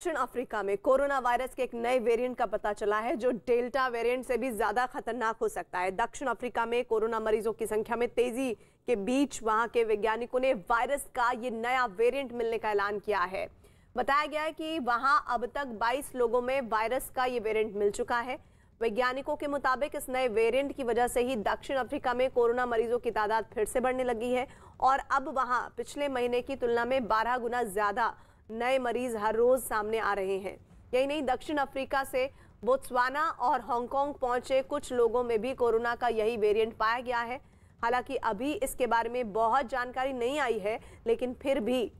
दक्षिण अफ्रीका में corona virus के एक नए वेरिएंट का पता चला है जो डेल्टा वेरिएंट से भी ज्यादा खतरनाक हो सकता है। दक्षिण अफ्रीका में कोरोना मरीजों की संख्या में तेजी के बीच वहां के वैज्ञानिकों ने वायरस का ये नया वेरिएंट मिलने का ऐलान किया है। बताया गया है कि वहां अब तक 22 लोगों में वायरस का ये वेरिएंट मिल चुका है। वैज्ञानिकों के मुताबिक इस नए वेरिएंट की वजह से ही दक्षिण अफ्रीका में कोरोना मरीजों की तादाद फिर से बढ़ने लगी है और अब वहां पिछले महीने की तुलना में 12 गुना ज्यादा नए मरीज हर रोज सामने आ रहे हैं। यही नहीं, दक्षिण अफ्रीका से बोत्सवाना और हांगकांग पहुंचे कुछ लोगों में भी कोरोना का यही वेरिएंट पाया गया है। हालांकि अभी इसके बारे में बहुत जानकारी नहीं आई है, लेकिन फिर भी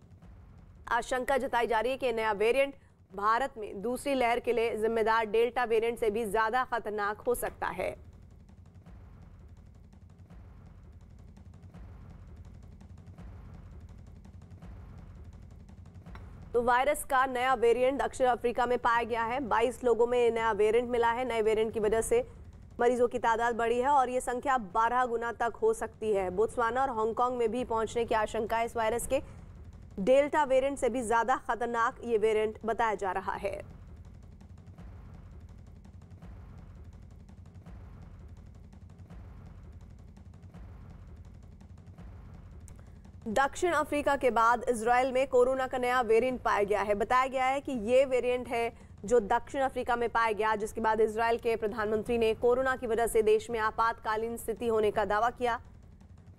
आशंका जताई जा रही है कि नया वेरिएंट भारत में दूसरी लहर के लिए जिम्मेदार डेल्टा वेरिएंट से भी ज्यादा खतरनाक हो सकता है। तो वायरस का नया वेरिएंट दक्षिण अफ्रीका में पाया गया है। 22 लोगों में नया वेरिएंट मिला है। नए वेरिएंट की वजह से मरीजों की तादाद बढ़ी है और ये संख्या 12 गुना तक हो सकती है। बोत्सवाना और हांगकांग में भी पहुंचने की आशंका है। इस वायरस के डेल्टा वेरिएंट से भी ज्यादा खतरनाक ये वेरिएंट बताया जा रहा है। दक्षिण अफ्रीका के बाद इजराइल में कोरोना का नया वेरिएंट पाया गया है। बताया गया है कि ये वेरिएंट है जो दक्षिण अफ्रीका में पाया गया, जिसके बाद इजराइल के प्रधानमंत्री ने कोरोना की वजह से देश में आपातकालीन स्थिति होने का दावा किया।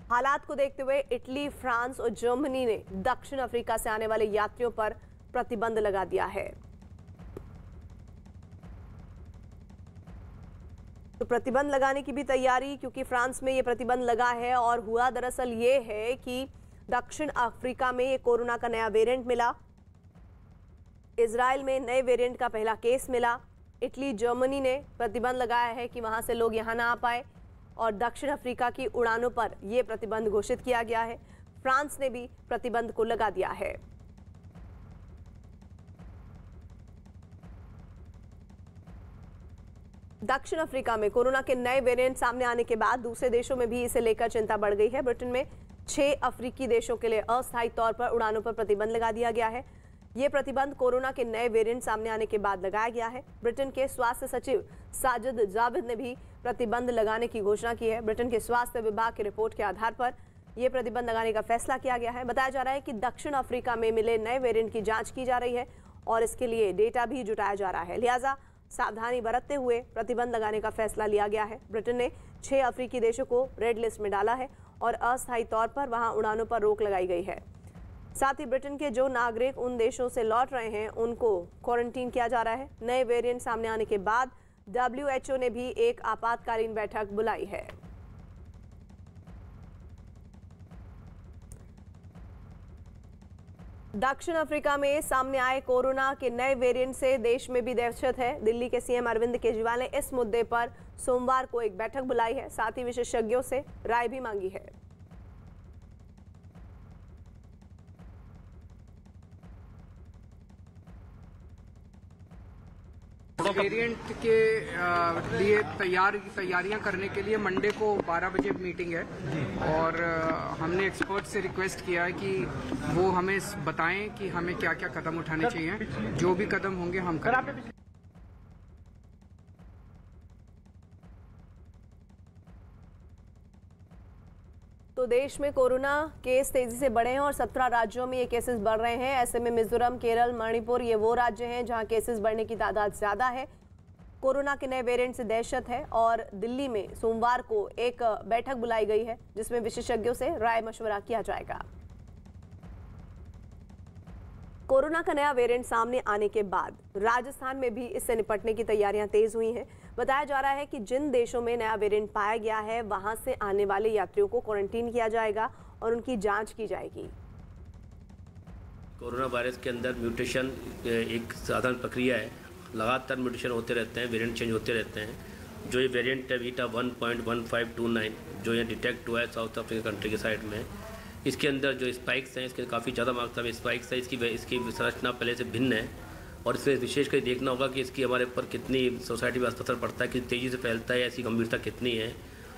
हालात को देखते हुए इटली, फ्रांस और जर्मनी ने दक्षिण अफ्रीका से आने वाले यात्रियों पर प्रतिबंध लगा दिया है। तो प्रतिबंध लगाने की भी तैयारी, क्योंकि फ्रांस में ये प्रतिबंध लगा है और हुआ दरअसल ये है कि दक्षिण अफ्रीका में ये कोरोना का नया वेरिएंट मिला। इजराइल में नए वेरिएंट का पहला केस मिला। इटली, जर्मनी ने प्रतिबंध लगाया है कि वहां से लोग यहां ना आ पाए और दक्षिण अफ्रीका की उड़ानों पर यह प्रतिबंध घोषित किया गया है। फ्रांस ने भी प्रतिबंध को लगा दिया है। दक्षिण अफ्रीका में कोरोना के नए वेरिएंट सामने आने के बाद दूसरे देशों में भी इसे लेकर चिंता बढ़ गई है। ब्रिटेन में 6 अफ्रीकी देशों के लिए अस्थायी तौर पर उड़ानों पर प्रतिबंध लगा दिया गया है। यह प्रतिबंध कोरोना के नए वेरिएंट सामने आने के बाद लगाया गया है। ब्रिटेन के स्वास्थ्य सचिव साजिद जाविद ने भी प्रतिबंध लगाने की घोषणा की है। ब्रिटेन के स्वास्थ्य विभाग की रिपोर्ट के आधार पर यह प्रतिबंध लगाने का फैसला किया गया है। बताया जा रहा है कि दक्षिण अफ्रीका में मिले नए वेरिएंट की जांच की जा रही है और इसके लिए डेटा भी जुटाया जा रहा है। लिहाजा सावधानी बरतते हुए प्रतिबंध लगाने का फैसला लिया गया है। ब्रिटेन ने 6 अफ्रीकी देशों को रेड लिस्ट में डाला है और अस्थायी तौर पर वहां उड़ानों पर रोक लगाई गई है। साथ ही ब्रिटेन के जो नागरिक उन देशों से लौट रहे हैं उनको क्वारंटीन किया जा रहा है। नए वेरिएंट सामने आने के बाद WHO ने भी एक आपातकालीन बैठक बुलाई है। दक्षिण अफ्रीका में सामने आए कोरोना के नए वेरिएंट से देश में भी दहशत है। दिल्ली के सीएम अरविंद केजरीवाल ने इस मुद्दे पर सोमवार को एक बैठक बुलाई है। साथ ही विशेषज्ञों से राय भी मांगी है। वेरिएंट के लिए तैयारियां करने के लिए मंडे को 12 बजे मीटिंग है और हमने एक्सपर्ट से रिक्वेस्ट किया है कि वो हमें बताएं कि हमें क्या क्या कदम उठाने चाहिए। जो भी कदम होंगे हम करेंगे। तो देश में कोरोना केस तेजी से बढ़े हैं और 17 राज्यों में ये केसेस बढ़ रहे हैं। ऐसे में मिजोरम, केरल, मणिपुर ये वो राज्य हैं जहां केसेस बढ़ने की तादाद ज्यादा है। कोरोना के नए वेरिएंट से दहशत है और दिल्ली में सोमवार को एक बैठक बुलाई गई है जिसमें विशेषज्ञों से राय मशवरा किया जाएगा। कोरोना का नया वेरिएंट सामने आने के बाद राजस्थान में भी इससे निपटने की तैयारियां तेज हुई हैं। बताया जा रहा है कि जिन देशों में नया वेरिएंट पाया गया है वहां से आने वाले यात्रियों को क्वारंटीन किया जाएगा और उनकी जांच की जाएगी। कोरोना वायरस के अंदर म्यूटेशन एक साधारण प्रक्रिया है। लगातार म्यूटेशन होते रहते हैं, वेरिएंट चेंज होते रहते हैं। जो ये वेरिएंट है बीटा 1.1529 जो ये डिटेक्ट हुआ है साउथ अफ्रीका कंट्री के साइड में, इसके अंदर जो स्पाइक्स हैं इसके काफ़ी ज़्यादा मात्रा में स्पाइक्स है। इसकी संरचना पहले से भिन्न है और इसमें विशेषकर देखना होगा कि इसकी हमारे ऊपर कितनी सोसाइटी में असर पड़ता है, कितनी तेज़ी से फैलता है, ऐसी गंभीरता कितनी है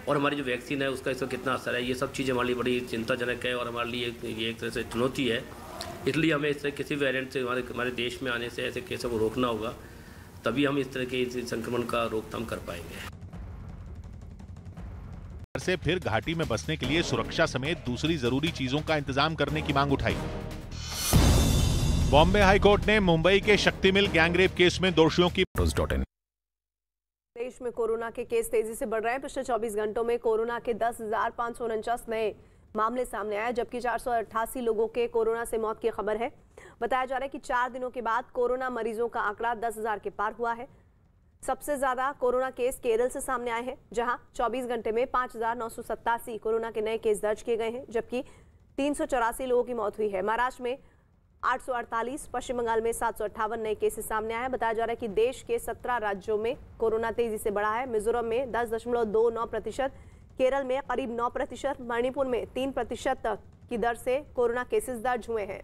और हमारी जो वैक्सीन है उसका इसका कितना असर है। ये सब चीज़ें हमारे लिए बड़ी चिंताजनक है और हमारे लिए ये एक तरह से चुनौती है। इसलिए हमें इस तरह किसी वेरिएंट से हमारे देश में आने से ऐसे केसों को रोकना होगा, तभी हम इस तरह के इस संक्रमण का रोकथाम कर पाएंगे। से फिर घाटी में बसने के लिए सुरक्षा समेत दूसरी जरूरी चीजों का इंतजाम करने की मांग उठाई। बॉम्बे हाईकोर्ट ने मुंबई के शक्ति मिल गैंगरेप केस में दोषियों की देश में कोरोना के केस तेजी से बढ़ रहे हैं। पिछले 24 घंटों में कोरोना के 10,549 नए मामले सामने आए, जबकि 488 लोगों के कोरोना से मौत की खबर है। बताया जा रहा है कि 4 दिनों के बाद कोरोना मरीजों का आंकड़ा 10,000 के पार हुआ है। सबसे ज्यादा कोरोना केस केरल से सामने आए हैं, जहां 24 घंटे में 5,987 कोरोना के नए केस दर्ज किए गए हैं, जबकि 384 लोगों की मौत हुई है। महाराष्ट्र में 848, पश्चिम बंगाल में 758 नए केसेस सामने आए हैं। बताया जा रहा है कि देश के 17 राज्यों में कोरोना तेजी से बढ़ा है। मिजोरम में 10.29%, केरल में करीब 9%, मणिपुर में 3% की दर से कोरोना केसेस दर्ज हुए हैं।